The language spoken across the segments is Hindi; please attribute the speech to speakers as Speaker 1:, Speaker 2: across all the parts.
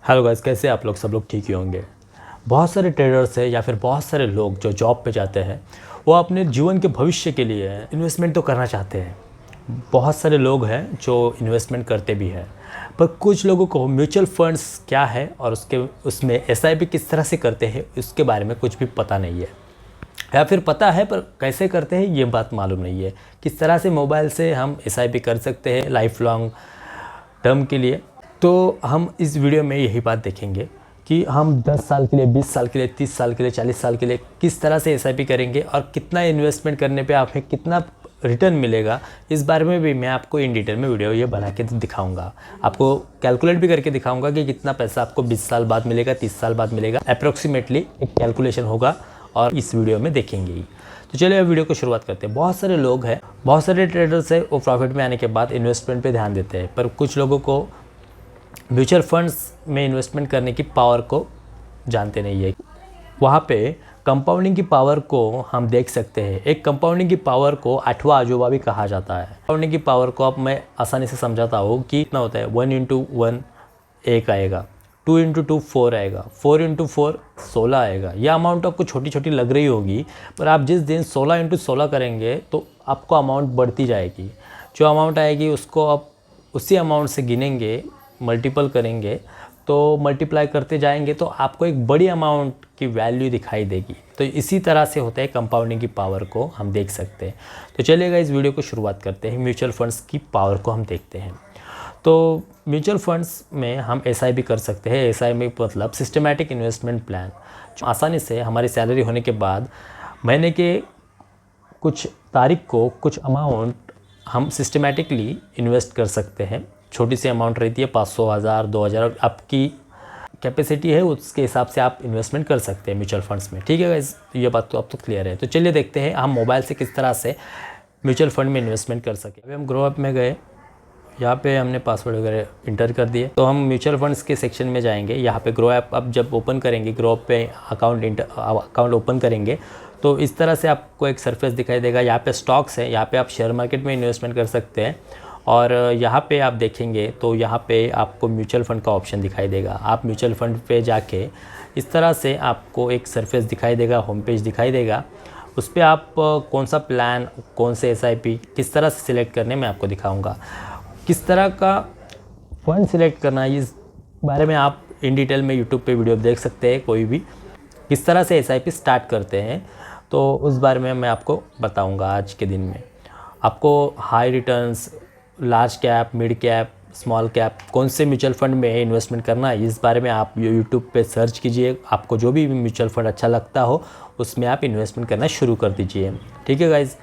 Speaker 1: हेलो गाइस, कैसे आप लोग? सब लोग ठीक ही होंगे। बहुत सारे ट्रेडर्स हैं या फिर बहुत सारे लोग जो जॉब पे जाते हैं, वो अपने जीवन के भविष्य के लिए इन्वेस्टमेंट तो करना चाहते हैं। बहुत सारे लोग हैं जो इन्वेस्टमेंट करते भी हैं, पर कुछ लोगों को म्यूचुअल फंड्स क्या है और उसमें एसआईपी किस तरह से करते हैं उसके बारे में कुछ भी पता नहीं है, या फिर पता है पर कैसे करते हैं ये बात मालूम नहीं है। किस तरह से मोबाइल से हम एसआईपी कर सकते हैं लाइफ लॉन्ग टर्म के लिए। तो हम इस वीडियो में यही बात देखेंगे कि हम 10 साल के लिए, 20 साल के लिए, 30 साल के लिए, 40 साल के लिए किस तरह से एसआईपी करेंगे और कितना इन्वेस्टमेंट करने पे हमें कितना रिटर्न मिलेगा। इस बारे में भी मैं आपको इन डिटेल में वीडियो ये बना के दिखाऊंगा। आपको कैलकुलेट भी करके दिखाऊंगा कि कितना पैसा आपको 20 साल बाद मिलेगा, 30 साल बाद मिलेगा। अप्रोक्सीमेटली एक कैलकुलेशन होगा और इस वीडियो में देखेंगे ही। तो चलिए वीडियो को शुरुआत करते हैं। बहुत सारे लोग हैं, बहुत सारे ट्रेडर्स हैं, वो प्रॉफिट में आने के बाद इन्वेस्टमेंट पे ध्यान देते हैं, पर कुछ लोगों को म्यूचुअल फंड्स में इन्वेस्टमेंट करने की पावर को जानते नहीं है। वहाँ पे कंपाउंडिंग की पावर को हम देख सकते हैं। एक कंपाउंडिंग की पावर को आठवां अजूबा भी कहा जाता है। कंपाउंडिंग की पावर को अब मैं आसानी से समझाता हूँ कि कितना होता है। 1 इंटू 1 1 आएगा, 2 इंटू 2 4 आएगा, 4 इंटू 4 16 आएगा। यह अमाउंट आपको छोटी छोटी लग रही होगी, पर आप जिस दिन 16 इंटू 16 करेंगे तो आपको अमाउंट बढ़ती जाएगी। जो अमाउंट आएगी उसको आप उसी अमाउंट से गिनेंगे, मल्टीपल करेंगे, तो मल्टीप्लाई करते जाएंगे तो आपको एक बड़ी अमाउंट की वैल्यू दिखाई देगी। तो इसी तरह से होता है, कंपाउंडिंग की पावर को हम देख सकते हैं। तो चलिएगा इस वीडियो को शुरुआत करते हैं। म्यूचुअल फंड्स की पावर को हम देखते हैं। तो म्यूचुअल फंड्स में हम एसआईपी कर सकते हैं। एसआईपी मतलब सिस्टमैटिक इन्वेस्टमेंट प्लान। आसानी से हमारी सैलरी होने के बाद महीने के कुछ तारीख को कुछ अमाउंट हम सिस्टमैटिकली इन्वेस्ट कर सकते हैं। छोटी सी अमाउंट रहती है, 500, 1000, 2000, आपकी कैपेसिटी है उसके हिसाब से आप इन्वेस्टमेंट कर सकते हैं म्यूचुअल फंड्स में। ठीक है गाइस, ये बात तो अब तो क्लियर है। तो चलिए देखते हैं हम मोबाइल से किस तरह से म्यूचुअल फंड में इन्वेस्टमेंट कर सकें। अभी हम ग्रो अप में गए, यहाँ पे हमने पासवर्ड वगैरह इंटर कर दिए, तो हम म्यूचुअल फंड्स के सेक्शन में जाएंगे। यहाँ पे ग्रो ऐप अब जब ओपन करेंगे, ग्रो ऐप पे अकाउंट ओपन करेंगे तो इस तरह से आपको एक सरफेस दिखाई देगा। यहाँ पे स्टॉक्स है, यहाँ पे आप शेयर मार्केट में इन्वेस्टमेंट कर सकते हैं। और यहाँ पे आप देखेंगे तो यहाँ पे आपको म्यूचुअल फ़ंड का ऑप्शन दिखाई देगा। आप म्यूचुअल फ़ंड पे जाके इस तरह से आपको एक सरफेस दिखाई देगा, होम पेज दिखाई देगा। उस पर आप कौन सा प्लान, कौन से एसआईपी किस तरह से सिलेक्ट करने मैं आपको दिखाऊंगा। किस तरह का फ़ंड सिलेक्ट करना है इस बारे में आप इन डिटेल में यूट्यूब पे वीडियो देख सकते हैं। कोई भी किस तरह से एसआईपी स्टार्ट करते हैं तो उस बारे में मैं आपको बताऊंगा आज के दिन में। आपको high returns, large cap, mid cap, small cap, कौन से म्यूचुअल फंड में इन्वेस्टमेंट करना है इस बारे में आप यूट्यूब पे सर्च कीजिए। आपको जो भी म्यूचुअल फंड अच्छा लगता हो उसमें आप इन्वेस्टमेंट करना शुरू कर दीजिए। ठीक है गाइज़,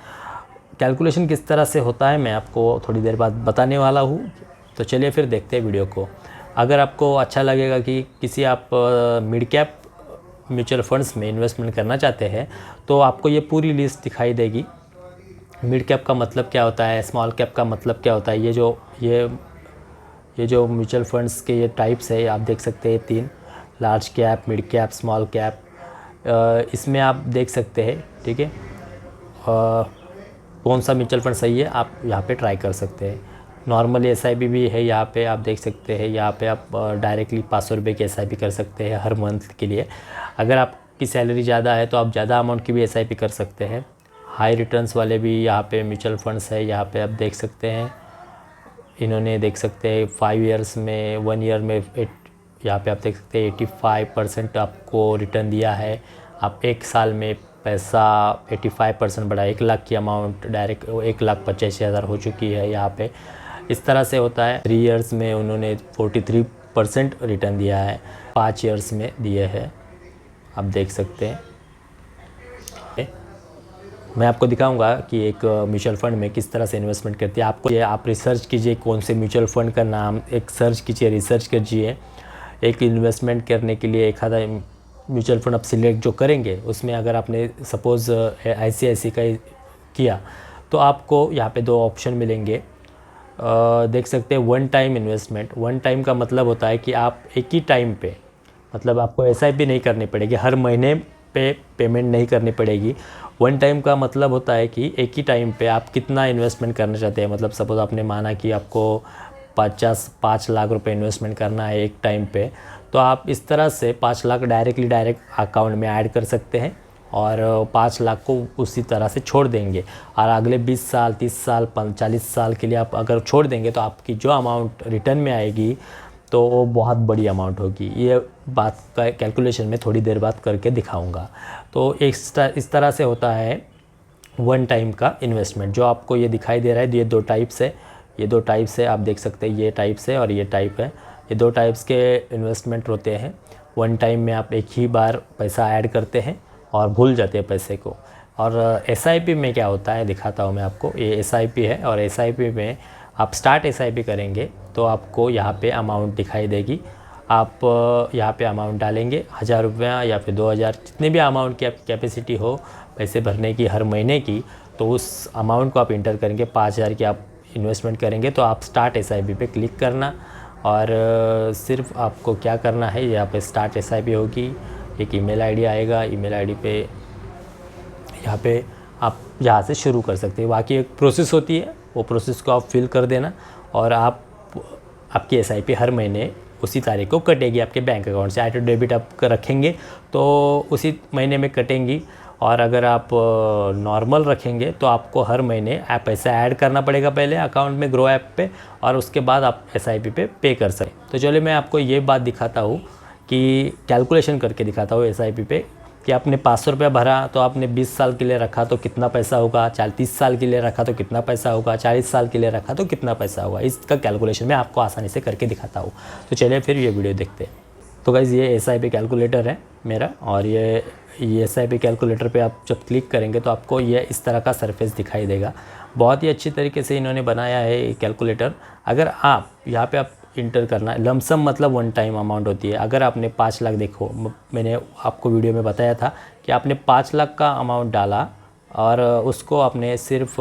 Speaker 1: कैलकुलेशन किस तरह से होता है मैं आपको थोड़ी देर बाद बताने वाला हूँ। तो चलिए फिर देखते हैं वीडियो को। अगर आपको अच्छा लगेगा कि किसी आप मिड कैप म्यूचुअल फंड्स में इन्वेस्टमेंट करना चाहते हैं तो आपको ये पूरी लिस्ट दिखाई देगी। मिड कैप का मतलब क्या होता है, स्मॉल कैप का मतलब क्या होता है, ये जो म्यूचुअल फंड्स के ये टाइप्स है आप देख सकते हैं 3, large cap, mid cap, small cap. इसमें आप देख सकते हैं। ठीक है, कौन सा म्यूचुअल फंड सही है आप यहाँ पे ट्राई कर सकते हैं। नॉर्मली एसआईपी भी है यहाँ पे, आप देख सकते हैं। यहाँ पे आप डायरेक्टली 500 रुपये की एसआईपी कर सकते हैं हर मंथ के लिए। अगर आपकी सैलरी ज़्यादा है तो आप ज़्यादा अमाउंट की भी एसआईपी कर सकते हैं। हाई रिटर्न्स वाले भी यहाँ पे म्यूचुअल फंड्स है, यहाँ पे आप देख सकते हैं। इन्होंने देख सकते हैं 5 ईयर्स में, 1 ईयर में यहाँ पे आप देख सकते हैं 85% आपको रिटर्न दिया है। आप 1 साल में पैसा 85% बढ़ा, 1 लाख की अमाउंट डायरेक्ट 1,85,000 हो चुकी है यहाँ पे। इस तरह से होता है। 3 ईयर्स में उन्होंने 43% रिटर्न दिया है, 5 ईयर्स में दिए हैं, आप देख सकते हैं। मैं आपको दिखाऊंगा कि एक म्यूचुअल फंड में किस तरह से इन्वेस्टमेंट करती है। आपको ये आप रिसर्च कीजिए, कौन से म्यूचुअल फंड का नाम एक सर्च कीजिए, रिसर्च कीजिए। एक इन्वेस्टमेंट करने के लिए एक आधा म्यूचुअल फंड आप सिलेक्ट जो करेंगे उसमें अगर आपने सपोज़ ICICI का किया तो आपको यहाँ पे 2 ऑप्शन मिलेंगे। देख सकते हैं one time investment. One time का मतलब होता है कि आप एक ही टाइम पे, मतलब आपको एसआईपी नहीं करनी पड़ेगी, हर महीने पे पेमेंट नहीं करनी पड़ेगी। वन टाइम का मतलब होता है कि एक ही टाइम पे आप कितना इन्वेस्टमेंट करना चाहते हैं। मतलब सपोज़ आपने माना कि आपको 5 लाख रुपए इन्वेस्टमेंट करना है एक टाइम पे, तो आप इस तरह से 5 लाख डायरेक्ट अकाउंट में ऐड कर सकते हैं और 5 लाख को उसी तरह से छोड़ देंगे। और अगले 20 साल 30 साल 40 साल के लिए आप अगर छोड़ देंगे तो आपकी जो अमाउंट रिटर्न में आएगी तो वो बहुत बड़ी अमाउंट होगी। ये बात का कैलकुलेशन में थोड़ी देर बाद करके दिखाऊंगा। तो इस तरह से होता है वन टाइम का इन्वेस्टमेंट। जो आपको ये दिखाई दे रहा है, ये 2 टाइप्स है, ये 2 टाइप्स है, आप देख सकते हैं, ये टाइप्स है और ये टाइप है। ये 2 टाइप्स के इन्वेस्टमेंट होते हैं। वन टाइम में आप एक ही बार पैसा ऐड करते हैं और भूल जाते हैं पैसे को। और SIP में क्या होता है दिखाता हूँ मैं आपको। ये SIP है और SIP में आप स्टार्ट SIP करेंगे तो आपको यहाँ पे अमाउंट दिखाई देगी। आप यहाँ पे अमाउंट डालेंगे 1000 रुपया या फिर 2000, जितने भी अमाउंट की आपकी कैपेसिटी हो पैसे भरने की हर महीने की, तो उस अमाउंट को आप इंटर करेंगे। 5000 की आप इन्वेस्टमेंट करेंगे तो आप स्टार्ट SIP पे क्लिक करना और सिर्फ आपको क्या करना है, यहाँ पे स्टार्ट SIP होगी, एक ईमेल आईडी आएगा, ईमेल आईडी पे यहाँ पे आप यहाँ से शुरू कर सकते हैं। बाकी एक प्रोसेस होती है, वो प्रोसेस को आप फिल कर देना और आपकी SIP हर महीने उसी तारीख को कटेगी आपके बैंक अकाउंट से। ऑटो डेबिट आप रखेंगे तो उसी महीने में कटेंगी। और अगर आप नॉर्मल रखेंगे तो आपको हर महीने पैसा ऐड करना पड़ेगा पहले अकाउंट में ग्रो ऐप पे, और उसके बाद आप SIP पे कर सकते। तो चलिए मैं आपको ये बात दिखाता हूँ कि कैलकुलेशन करके दिखाता हूँ SIP पे कि आपने 500 रुपया भरा तो आपने 20 साल के लिए रखा तो कितना पैसा होगा, 30 साल के लिए रखा तो कितना पैसा होगा, 40 साल के लिए रखा तो कितना पैसा होगा। इसका कैलकुलेशन मैं आपको आसानी से करके दिखाता हूँ। तो चलिए फिर ये वीडियो देखते हैं। तो गाइज़ ये SIP कैलकुलेटर है मेरा, और ये SIP कैलकुलेटर पे आप जब क्लिक करेंगे तो आपको ये इस तरह का सरफेस दिखाई देगा। बहुत ही अच्छी तरीके से इन्होंने बनाया है ये कैलकुलेटर। अगर आप यहाँ पे आप इंटर करना, लमसम मतलब वन टाइम अमाउंट होती है। अगर आपने 5 लाख, देखो मैंने आपको वीडियो में बताया था कि आपने 5 लाख का अमाउंट डाला और उसको आपने सिर्फ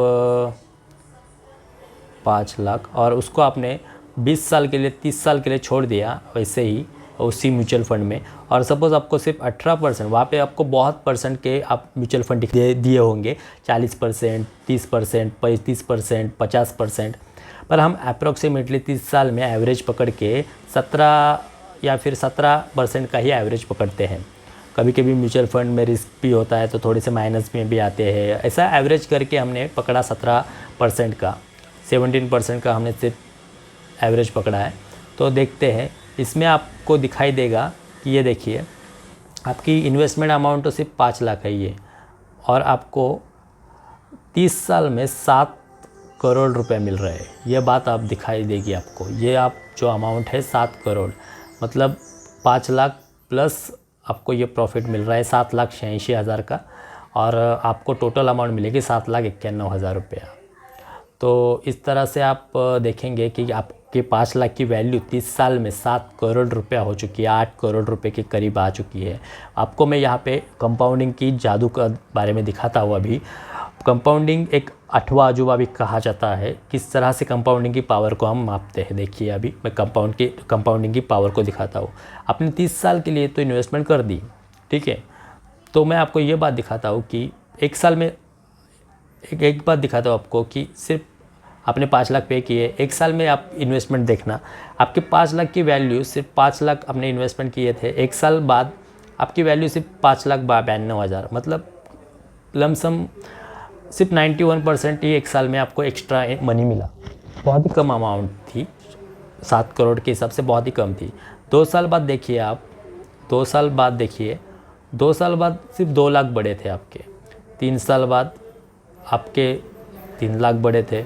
Speaker 1: 5 लाख और उसको आपने 20 साल के लिए 30 साल के लिए छोड़ दिया वैसे ही उसी म्यूचुअल फंड में। और सपोज़ आपको सिर्फ 18%, वहाँ पे आपको बहुत परसेंट के आप म्यूचुअल फंड दिए होंगे, 40%, 30%, 35%, 50%, पर हम अप्रॉक्सीमेटली 30 साल में एवरेज पकड़ के 17 या फिर 17% का ही एवरेज पकड़ते हैं। कभी कभी म्यूचुअल फंड में रिस्क भी होता है तो थोड़े से माइनस में भी आते हैं। ऐसा एवरेज करके हमने पकड़ा 17% का, 17% का हमने सिर्फ एवरेज पकड़ा है। तो देखते हैं, इसमें आपको दिखाई देगा कि ये देखिए आपकी इन्वेस्टमेंट अमाउंट तो सिर्फ 5 लाख है ये, और आपको 30 साल में 7 करोड़ रुपए मिल रहे हैं। ये बात आप दिखाई देगी आपको। ये आप जो अमाउंट है 7 करोड़, मतलब 5 लाख प्लस आपको ये प्रॉफिट मिल रहा है 7,86,000 का, और आपको टोटल अमाउंट मिलेगी 7,91,000 रुपया। तो इस तरह से आप देखेंगे कि आपके 5 लाख की वैल्यू 30 साल में 7 करोड़ रुपया हो चुकी है, 8 करोड़ रुपए के करीब आ चुकी है। आपको मैं यहाँ पे कंपाउंडिंग की जादू का बारे में दिखाता हूँ। अभी कंपाउंडिंग एक 8वां अजूबा भी कहा जाता है। किस तरह से कंपाउंडिंग की पावर को हम मापते हैं, देखिए अभी मैं कंपाउंडिंग की पावर को दिखाता हूँ। आपने 30 साल के लिए तो इन्वेस्टमेंट कर दी, ठीक है, तो मैं आपको ये बात दिखाता हूँ कि एक साल में एक बात दिखाता हूँ आपको कि सिर्फ आपने 5 लाख पे किए, एक साल में आप इन्वेस्टमेंट देखना, आपके 5 लाख की वैल्यू सिर्फ 5 लाख आपने इन्वेस्टमेंट किए थे, एक साल बाद आपकी वैल्यू सिर्फ 5,92,000, मतलब लमसम सिर्फ 91% ही एक साल में आपको एक्स्ट्रा मनी मिला। बहुत ही कम अमाउंट थी, 7 करोड़ के हिसाब से बहुत ही कम थी। 2 साल बाद देखिए आप, 2 साल बाद देखिए, 2 साल बाद सिर्फ 2 लाख बढ़े थे आपके, 3 साल बाद आपके 3 लाख बढ़े थे,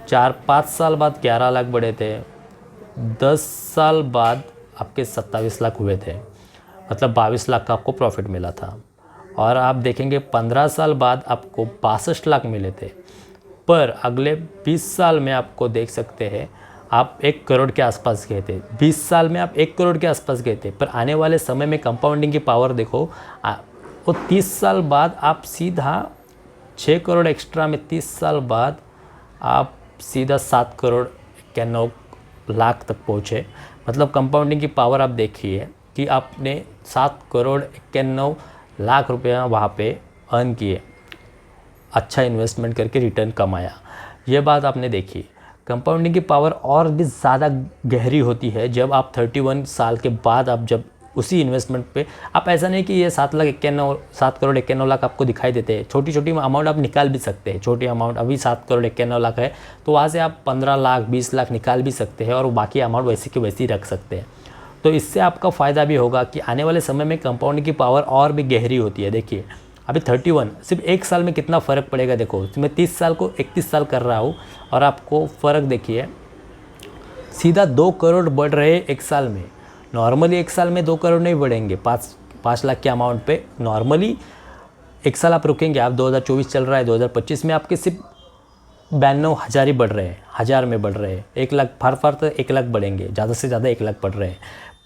Speaker 1: 4-5 साल बाद 11 लाख बढ़े थे, 10 साल बाद आपके 27 लाख हुए थे, मतलब 22 लाख का आपको प्रॉफिट मिला था। और आप देखेंगे 15 साल बाद आपको 62 लाख मिले थे। पर अगले 20 साल में आपको देख सकते हैं आप 1 करोड़ के आसपास गए थे। 20 साल में आप 1 करोड़ के आसपास गए थे, पर आने वाले समय में कंपाउंडिंग की पावर देखो, वो 30 साल बाद आप सीधा 6 करोड़ एक्स्ट्रा में 30 साल बाद आप सीधा 7 करोड़ 91 लाख तक पहुँचे। मतलब कंपाउंडिंग की पावर आप देखिए कि आपने 7 करोड़ 91 लाख रुपया वहाँ पे अर्न किए, अच्छा इन्वेस्टमेंट करके रिटर्न कमाया। ये बात आपने देखी। कंपाउंडिंग की पावर और भी ज़्यादा गहरी होती है जब आप 31 साल के बाद आप जब उसी इन्वेस्टमेंट पे आप, ऐसा नहीं कि ये 7 करोड़ 91 लाख आपको दिखाई देते हैं, छोटी छोटी अमाउंट आप निकाल भी सकते हैं। छोटी अमाउंट अभी 7 करोड़ 91 लाख है तो वहाँ से आप 15 लाख 20 लाख निकाल भी सकते हैं और बाकी अमाउंट वैसे की वैसे ही रख सकते हैं। तो इससे आपका फ़ायदा भी होगा कि आने वाले समय में कंपाउंडिंग की पावर और भी गहरी होती है। देखिए अभी 31 सिर्फ एक साल में कितना फ़र्क पड़ेगा। देखो मैं 30 साल को 31 साल कर रहा हूँ और आपको फ़र्क देखिए, सीधा 2 करोड़ बढ़ रहे एक साल में। नॉर्मली एक साल में 2 करोड़ नहीं बढ़ेंगे 5 लाख के अमाउंट पे। नॉर्मली एक साल आप रुकेंगे, आप 2024 चल रहा है, 2025 में आपके सिर्फ 92,000 ही बढ़ रहे हैं, 1000 में बढ़ रहे हैं। 1 लाख फार तो 1 लाख बढ़ेंगे, ज़्यादा से ज़्यादा 1 लाख बढ़ रहे हैं।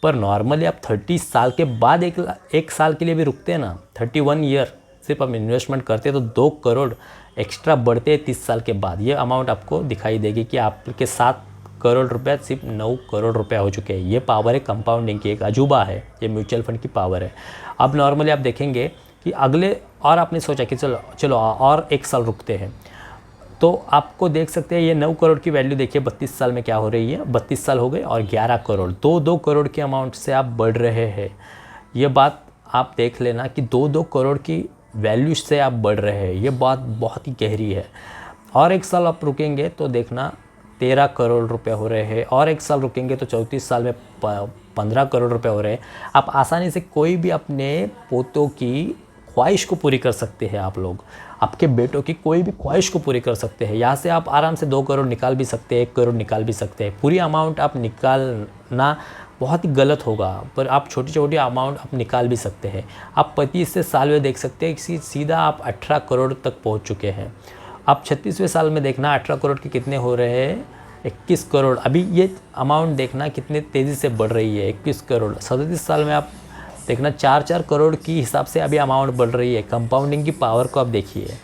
Speaker 1: पर नॉर्मली आप 30 साल के बाद एक साल के लिए भी रुकते हैं ना, 31 ईयर सिर्फ आप इन्वेस्टमेंट करते हैं तो 2 करोड़ एक्स्ट्रा बढ़ते हैं 30 साल के बाद। ये अमाउंट आपको दिखाई देगी कि आपके 7 करोड़ रुपया सिर्फ 9 करोड़ रुपया हो चुके हैं। ये पावर है कंपाउंडिंग की, एक अजूबा है, ये म्यूचुअल फंड की पावर है। अब नॉर्मली आप देखेंगे कि अगले, और आपने सोचा कि चलो और 1 साल रुकते हैं, तो आपको देख सकते हैं ये 9 करोड़ की वैल्यू देखिए 32 साल में क्या हो रही है। 32 साल हो गए और 11 करोड़, 2-2 करोड़ के अमाउंट से आप बढ़ रहे हैं। ये बात आप देख लेना कि 2-2 करोड़ की वैल्यू से आप बढ़ रहे हैं, ये बात बहुत ही गहरी है। और 1 साल आप रुकेंगे तो देखना 13 करोड़ रुपए हो रहे हैं, और 1 साल रुकेंगे तो 34 साल में 15 करोड़ रुपए हो रहे हैं। आप आसानी से कोई भी अपने पोतों की ख्वाहिश को पूरी कर सकते हैं। आप लोग आपके बेटों की कोई भी ख्वाहिश को पूरी कर सकते हैं। यहाँ से आप आराम से 2 करोड़ निकाल भी सकते हैं, 1 करोड़ निकाल भी सकते हैं। पूरी अमाउंट आप निकालना बहुत ही गलत होगा, पर आप छोटी छोटी अमाउंट आप निकाल भी सकते हैं। आप 25वें साल में देख सकते हैं कि सीधा आप 18 करोड़ तक पहुँच चुके हैं। आप 36वें साल में देखना 18 करोड़ के कितने हो रहे हैं, 21 करोड़। अभी ये अमाउंट देखना कितने तेज़ी से बढ़ रही है, 21 करोड़। 37 साल में आप देखना 4-4 करोड़ की हिसाब से अभी अमाउंट बढ़ रही है। कंपाउंडिंग की पावर को आप देखिए।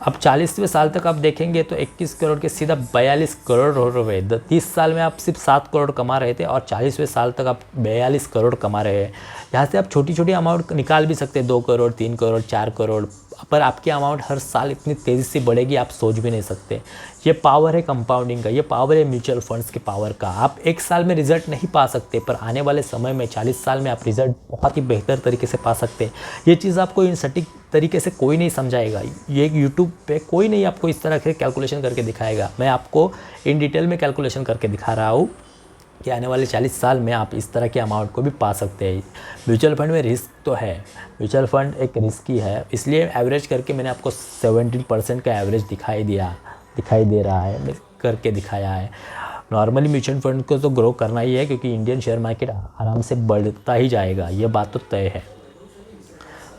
Speaker 1: अब 40वें साल तक आप देखेंगे तो 21 करोड़ के सीधा 42 करोड़ हो रहे हैं। 30 साल में आप सिर्फ 7 करोड़ कमा रहे थे और 40वें साल तक आप 42 करोड़ कमा रहे हैं। यहाँ से आप छोटी छोटी अमाउंट निकाल भी सकते हैं, 2 करोड़ 3 करोड़ 4 करोड़, पर आपकी अमाउंट हर साल इतनी तेज़ी से बढ़ेगी आप सोच भी नहीं सकते। ये पावर है कंपाउंडिंग का, ये पावर है म्यूचुअल फंड्स की पावर का। आप 1 साल में रिजल्ट नहीं पा सकते, पर आने वाले समय में 40 साल में आप रिजल्ट बहुत ही बेहतर तरीके से पा सकते हैं। ये चीज़ आपको इन सटीक तरीके से कोई नहीं समझाएगा, ये यूट्यूब पे कोई नहीं आपको इस तरह के कैलकुलेशन करके दिखाएगा। मैं आपको इन डिटेल में कैलकुलेशन करके दिखा रहा हूँ कि आने वाले 40 साल में आप इस तरह के अमाउंट को भी पा सकते हैं। म्यूचुअल फंड में रिस्क तो है, म्यूचुअल फंड एक रिस्की है, इसलिए एवरेज करके मैंने आपको 17% का एवरेज दिखाई दे रहा है, करके दिखाया है। नॉर्मली म्यूचुअल फंड को तो ग्रो करना ही है, क्योंकि इंडियन शेयर मार्केट आराम से बढ़ता ही जाएगा, ये बात तो तय है।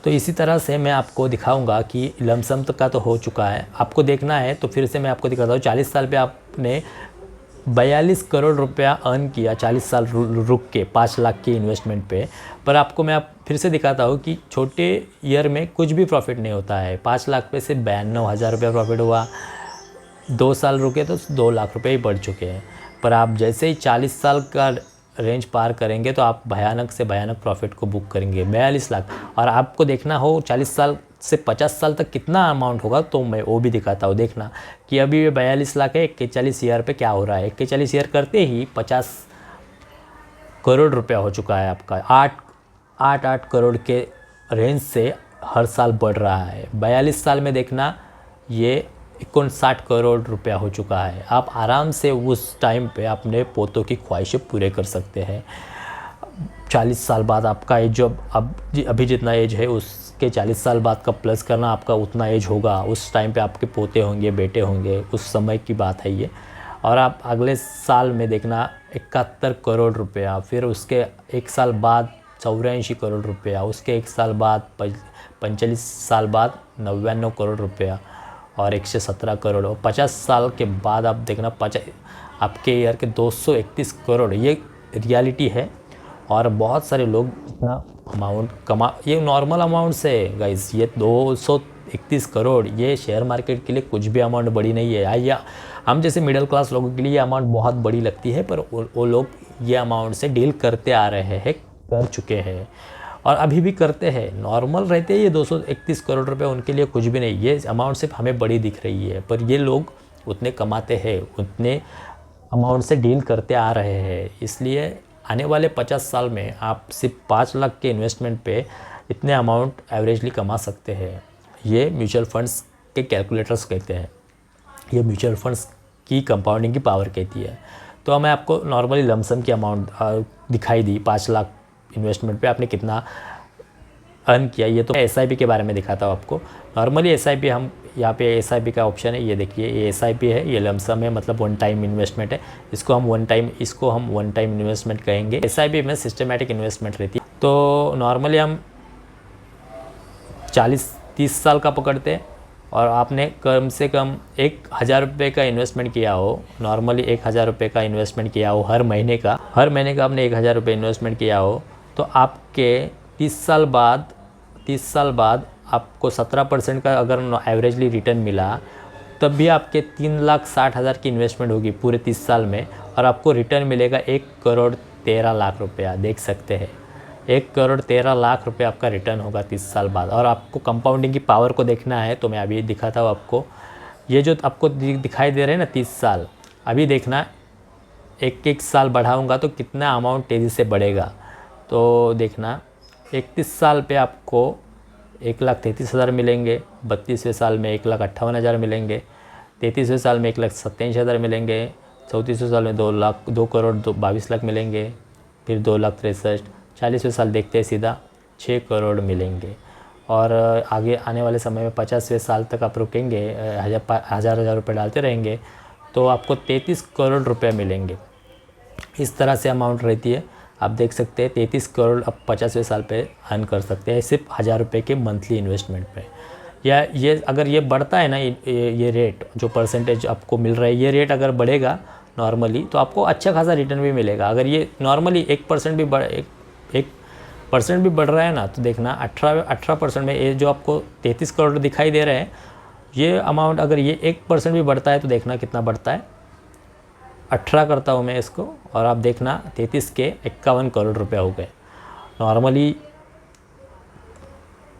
Speaker 1: तो इसी तरह से मैं आपको दिखाऊंगा कि लमसम का तो हो चुका है, आपको देखना है तो फिर से मैं आपको दिखाता हूँ। 40 साल पे आपने 42 करोड़ रुपया अर्न किया, 40 साल रुक के 5 लाख के इन्वेस्टमेंट पे। पर आपको मैं फिर से दिखाता हूँ कि छोटे ईयर में कुछ भी प्रॉफिट नहीं होता है। 5 लाख पे से 92,000 रुपया प्रॉफिट हुआ, 2 साल रुके तो 2 लाख रुपये ही बढ़ चुके हैं। पर आप जैसे ही 40 साल का रेंज पार करेंगे तो आप भयानक से भयानक प्रॉफिट को बुक करेंगे, 42 लाख। और आपको देखना हो 40 साल से 50 साल तक कितना अमाउंट होगा, तो मैं वो भी दिखाता हूँ। देखना कि अभी ये 42 लाख है, 41 ईयर पे क्या हो रहा है। 41 ईयर करते ही 50 करोड़ रुपया हो चुका है आपका। 8 करोड़ के रेंज से हर साल बढ़ रहा है। 42 साल में देखना ये 59 करोड़ रुपया हो चुका है। आप आराम से उस टाइम पे अपने पोतों की ख्वाहिशें पूरे कर सकते हैं। 40 साल बाद आपका एज जो अभी जितना एज है उसके 40 साल बाद का प्लस करना, आपका उतना एज होगा। उस टाइम पे आपके पोते होंगे, बेटे होंगे, उस समय की बात है ये। और आप अगले साल में देखना 71 करोड़ रुपया, फिर उसके 1 साल बाद 84 करोड़ रुपया, उसके 1 साल बाद 45 साल बाद 99 करोड़ रुपया और 117 करोड़। और 50 साल के बाद आप देखना आपके ईयर के 231 करोड़। ये रियलिटी है। और बहुत सारे लोग इतना अमाउंट ये नॉर्मल अमाउंट से गाइस, ये 231 करोड़ ये शेयर मार्केट के लिए कुछ भी अमाउंट बड़ी नहीं है। या हम जैसे मिडिल क्लास लोगों के लिए ये अमाउंट बहुत बड़ी लगती है, पर वो लोग ये अमाउंट से डील करते आ रहे हैं, कर चुके हैं और अभी भी करते हैं। नॉर्मल रहते हैं ये 231 करोड़ रुपए उनके लिए कुछ भी नहीं। ये अमाउंट सिर्फ हमें बड़ी दिख रही है, पर ये लोग उतने कमाते हैं, उतने अमाउंट से डील करते आ रहे हैं। इसलिए आने वाले 50 साल में आप सिर्फ 5 लाख के इन्वेस्टमेंट पे इतने अमाउंट एवरेजली कमा सकते हैं। ये म्यूचुअल फंड्स के कैलकुलेटर्स कहते हैं, ये म्यूचुअल फंड्स की कंपाउंडिंग की पावर कहती है। तो मैं आपको नॉर्मली लमसम की अमाउंट दिखाई दी, 5 लाख इन्वेस्टमेंट पे आपने कितना अर्न किया। ये तो SIP के बारे में दिखाता हूँ आपको। नॉर्मली SIP हम यहाँ पे SIP का ऑप्शन है, ये देखिए ये SIP है, ये लमसम है, मतलब वन टाइम इन्वेस्टमेंट है। इसको हम वन टाइम इन्वेस्टमेंट कहेंगे। SIP में सिस्टमेटिक इन्वेस्टमेंट रहती है। तो नॉर्मली हम 40-30 साल का पकड़ते हैं और आपने कम से कम 1,000 रुपये का इन्वेस्टमेंट किया हो, नॉर्मली 1,000 रुपये का इन्वेस्टमेंट किया हो हर महीने का आपने 1,000 रुपये इन्वेस्टमेंट किया हो, तो आपके 30 साल बाद आपको 17% का अगर एवरेजली रिटर्न मिला, तब भी आपके 3,60,000 की इन्वेस्टमेंट होगी पूरे 30 साल में, और आपको रिटर्न मिलेगा 1,13,00,000 रुपया। देख सकते हैं 1,13,00,000 रुपये आपका रिटर्न होगा 30 साल बाद। और आपको कंपाउंडिंग की पावर को देखना है तो मैं अभी दिखाता हूँ आपको। ये जो आपको दिखाई दे रहे हैं ना 30 साल, अभी देखना एक साल बढ़ाऊँगा तो कितना अमाउंट तेज़ी से बढ़ेगा। तो देखना 31 साल पे आपको 1,33,000 मिलेंगे, 32वें साल में 1,58,000 मिलेंगे, 33वें साल में 1,27,000 मिलेंगे, 34वें साल में 2,22,00,000 मिलेंगे, फिर 2,63,000, 40वें साल देखते हैं सीधा 6 करोड़ मिलेंगे। और आगे आने वाले समय में 50वें साल तक आप रुकेंगे, हज़ार रुपये डालते रहेंगे तो आपको 33 करोड़ रुपये मिलेंगे। इस तरह से अमाउंट रहती है। आप देख सकते हैं 33 करोड़ आप 50वें साल पे अर्न कर सकते हैं सिर्फ 1,000 रुपये के मंथली इन्वेस्टमेंट पे। या ये अगर ये बढ़ता है ना, ये रेट जो परसेंटेज आपको मिल रहा है, ये रेट अगर बढ़ेगा नॉर्मली तो आपको अच्छा खासा रिटर्न भी मिलेगा। अगर ये नॉर्मली 1% भी बढ़ 1% भी बढ़ रहा है ना, तो देखना 18% में ये जो आपको 33 करोड़ दिखाई दे रहे हैं, ये अमाउंट अगर ये 1% भी बढ़ता है तो देखना कितना बढ़ता है। 18 करता हूँ मैं इसको, और आप देखना 33 के 51 करोड़ रुपए हो गए। नॉर्मली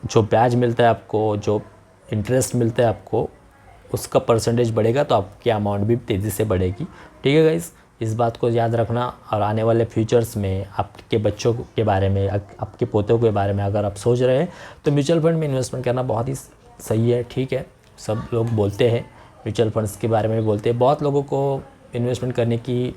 Speaker 1: जो ब्याज मिलता है आपको, जो इंटरेस्ट मिलता है आपको, उसका परसेंटेज बढ़ेगा तो आपकी अमाउंट भी तेज़ी से बढ़ेगी। ठीक है गाइस, इस बात को याद रखना। और आने वाले फ्यूचर्स में आपके बच्चों के बारे में, आपके पोतों के बारे में अगर आप सोच रहे हैं तो म्यूचुअल फंड में इन्वेस्टमेंट करना बहुत ही सही है। ठीक है, सब लोग बोलते हैं म्यूचुअल फंड्स के बारे में बोलते हैं, बहुत लोगों को इन्वेस्टमेंट करने की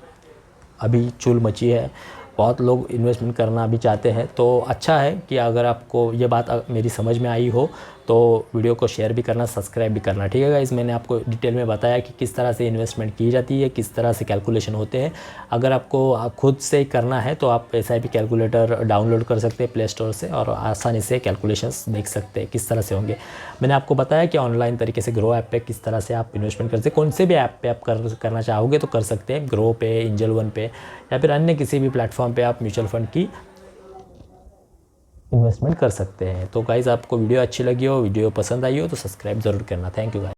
Speaker 1: अभी चूल मची है, बहुत लोग इन्वेस्टमेंट करना भी चाहते हैं। तो अच्छा है कि अगर आपको ये बात मेरी समझ में आई हो तो वीडियो को शेयर भी करना, सब्सक्राइब भी करना। ठीक है गाइस, मैंने आपको डिटेल में बताया कि किस तरह से इन्वेस्टमेंट की जाती है, किस तरह से कैलकुलेशन होते हैं। अगर आपको खुद से करना है तो आप SIP कैलकुलेटर डाउनलोड कर सकते हैं प्ले स्टोर से, और आसानी से कैलकुलेशंस देख सकते हैं किस तरह से होंगे। मैंने आपको बताया कि ऑनलाइन तरीके से ग्रो ऐप पे किस तरह से आप इन्वेस्टमेंट कर सकते हैं। कौन से भी ऐप पे आप करना चाहोगे तो कर सकते हैं, ग्रो पे, एंजल वन पे, या फिर अन्य किसी भी प्लेटफॉर्म पे आप म्यूचुअल फंड की इन्वेस्टमेंट कर सकते हैं। तो गाइज़, आपको वीडियो अच्छी लगी हो, वीडियो पसंद आई हो तो सब्सक्राइब ज़रूर करना। Thank you guys.